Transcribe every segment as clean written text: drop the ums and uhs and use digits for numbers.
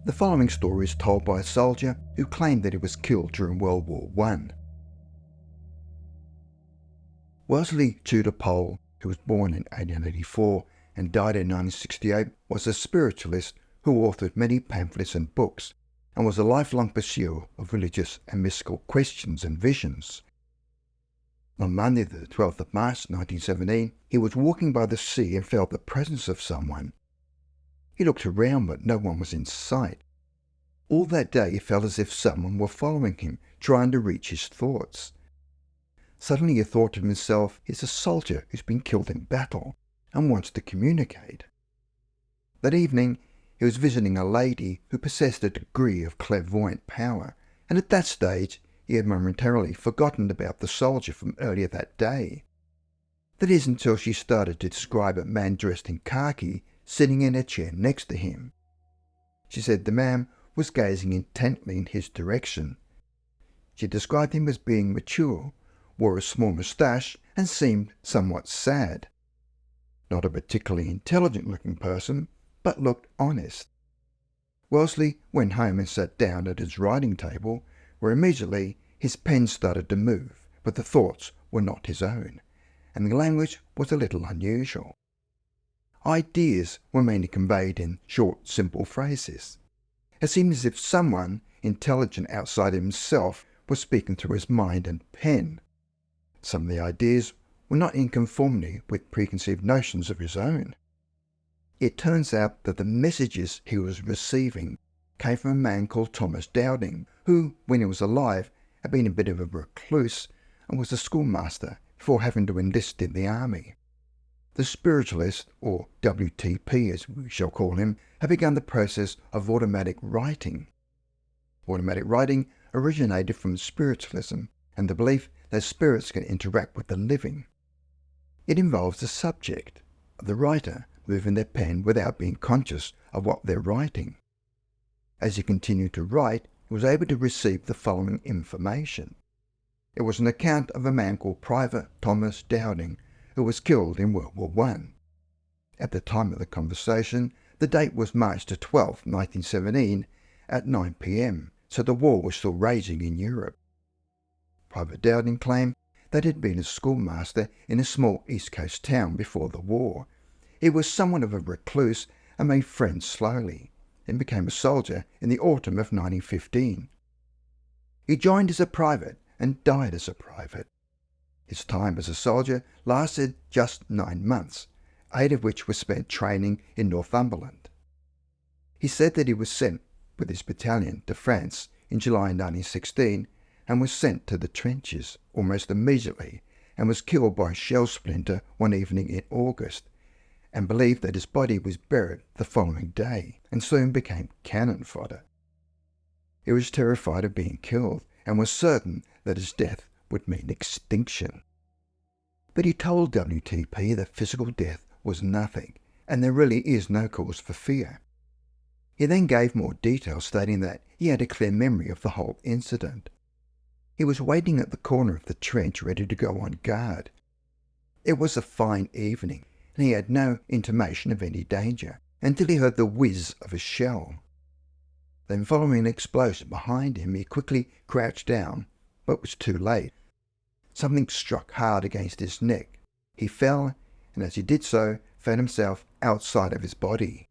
The following story is told by a soldier who claimed that he was killed during World War I. Wesley Tudor Pole, who was born in 1884 and died in 1968, was a spiritualist who authored many pamphlets and books and was a lifelong pursuer of religious and mystical questions and visions. On Monday, the 12th of March 1917, he was walking by the sea and felt the presence of someone. He looked around, but no one was in sight. All that day he felt as if someone were following him, trying to reach his thoughts. Suddenly he thought to himself, he's a soldier who's been killed in battle and wants to communicate. That evening he was visiting a lady who possessed a degree of clairvoyant power, and at that stage he had momentarily forgotten about the soldier from earlier that day. That is until she started to describe a man dressed in khaki sitting in a chair next to him. She said the man was gazing intently in his direction. She described him as being mature, wore a small moustache, and seemed somewhat sad. Not a particularly intelligent-looking person, but looked honest. Wellesley went home and sat down at his writing table, where immediately his pen started to move, but the thoughts were not his own, and the language was a little unusual. Ideas were mainly conveyed in short, simple phrases. It seemed as if someone intelligent outside himself was speaking through his mind and pen. Some of the ideas were not in conformity with preconceived notions of his own. It turns out that the messages he was receiving came from a man called Thomas Dowding, who, when he was alive, had been a bit of a recluse and was a schoolmaster before having to enlist in the army. The spiritualist, or WTP as we shall call him, had begun the process of automatic writing. Automatic writing originated from spiritualism and the belief that spirits can interact with the living. It involves the subject, the writer, moving their pen without being conscious of what they're writing. As he continued to write, he was able to receive the following information. It was an account of a man called Private Thomas Dowding, who was killed in World War I. At the time of the conversation, the date was March the 12th, 1917, at 9 p.m, so the war was still raging in Europe. Private Dowding claimed that he had been a schoolmaster in a small East Coast town before the war. He was somewhat of a recluse and made friends slowly, and became a soldier in the autumn of 1915. He joined as a private and died as a private. His time as a soldier lasted just 9 months, 8 of which were spent training in Northumberland. He said that he was sent with his battalion to France in July 1916 and was sent to the trenches almost immediately and was killed by a shell splinter one evening in August, and believed that his body was buried the following day and soon became cannon fodder. He was terrified of being killed and was certain that his death would mean extinction. But he told WTP that physical death was nothing, and there really is no cause for fear. He then gave more details, stating that he had a clear memory of the whole incident. He was waiting at the corner of the trench ready to go on guard. It was a fine evening, and he had no intimation of any danger until he heard the whiz of a shell. Then, following an explosion behind him, he quickly crouched down, but was too late. Something struck hard against his neck. He fell, and as he did so, found himself outside of his body.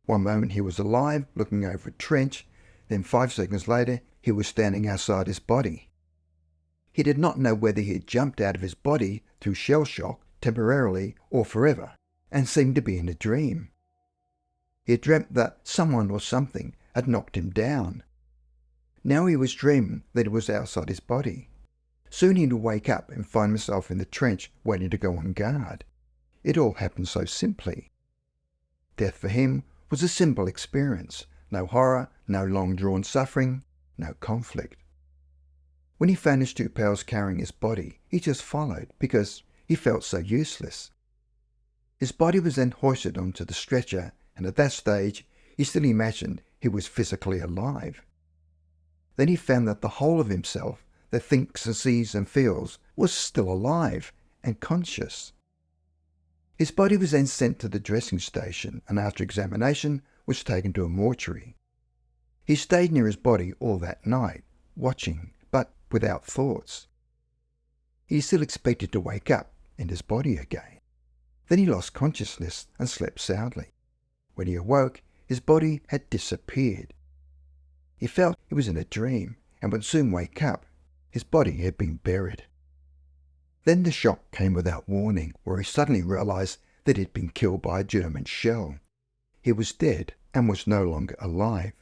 One moment he was alive, looking over a trench, then 5 seconds later he was standing outside his body. He did not know whether he had jumped out of his body through shell shock temporarily or forever, and seemed to be in a dream. He had dreamt that someone or something had knocked him down. Now he was dreaming that he was outside his body. Soon he would wake up and find himself in the trench waiting to go on guard. It all happened so simply. Death for him was a simple experience. No horror, no long-drawn suffering, no conflict. When he found his 2 pals carrying his body, he just followed because he felt so useless. His body was then hoisted onto the stretcher, and at that stage he still imagined he was physically alive. Then he found that the whole of himself, that thinks and sees and feels, was still alive and conscious. His body was then sent to the dressing station and after examination was taken to a mortuary. He stayed near his body all that night, watching, but without thoughts. He still expected to wake up in his body again. Then he lost consciousness and slept soundly. When he awoke, his body had disappeared. He felt he was in a dream and would soon wake up. His body had been buried. Then the shock came without warning, where he suddenly realized that he had been killed by a German shell. He was dead and was no longer alive.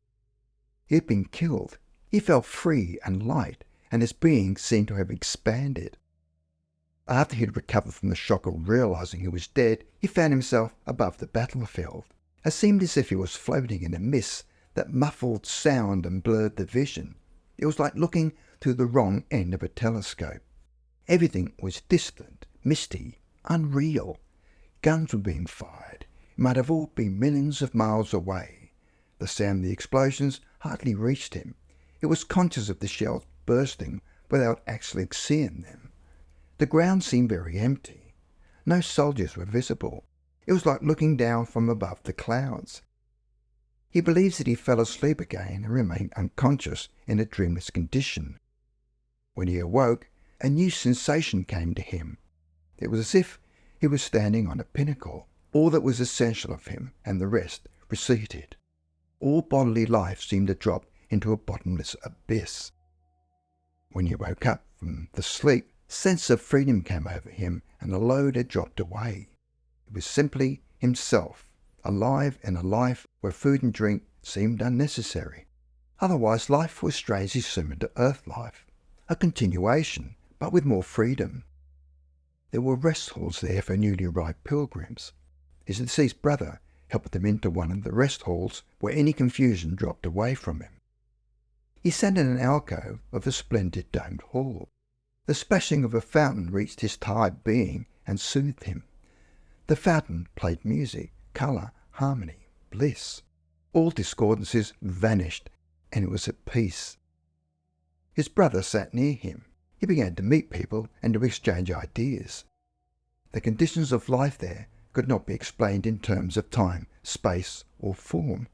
He had been killed. He felt free and light, and his being seemed to have expanded. After he had recovered from the shock of realizing he was dead, he found himself above the battlefield. It seemed as if he was floating in a mist that muffled sound and blurred the vision. It was like looking through the wrong end of a telescope. Everything was distant, misty, unreal. Guns were being fired. It might have all been millions of miles away. The sound of the explosions hardly reached him. He was conscious of the shells bursting without actually seeing them. The ground seemed very empty. No soldiers were visible. It was like looking down from above the clouds. He believes that he fell asleep again and remained unconscious in a dreamless condition. When he awoke, a new sensation came to him. It was as if he was standing on a pinnacle. All that was essential of him and the rest receded. All bodily life seemed to drop into a bottomless abyss. When he woke up from the sleep, a sense of freedom came over him and the load had dropped away. It was simply himself, alive in a life where food and drink seemed unnecessary. Otherwise life was strangely similar to Earth life, a continuation, but with more freedom. There were rest halls there for newly arrived pilgrims. His deceased brother helped them into one of the rest halls where any confusion dropped away from him. He sat in an alcove of a splendid domed hall. The splashing of a fountain reached his tired being and soothed him. The fountain played music, colour, harmony, bliss. All discordances vanished and it was at peace. His brother sat near him. He began to meet people and to exchange ideas. The conditions of life there could not be explained in terms of time, space or form.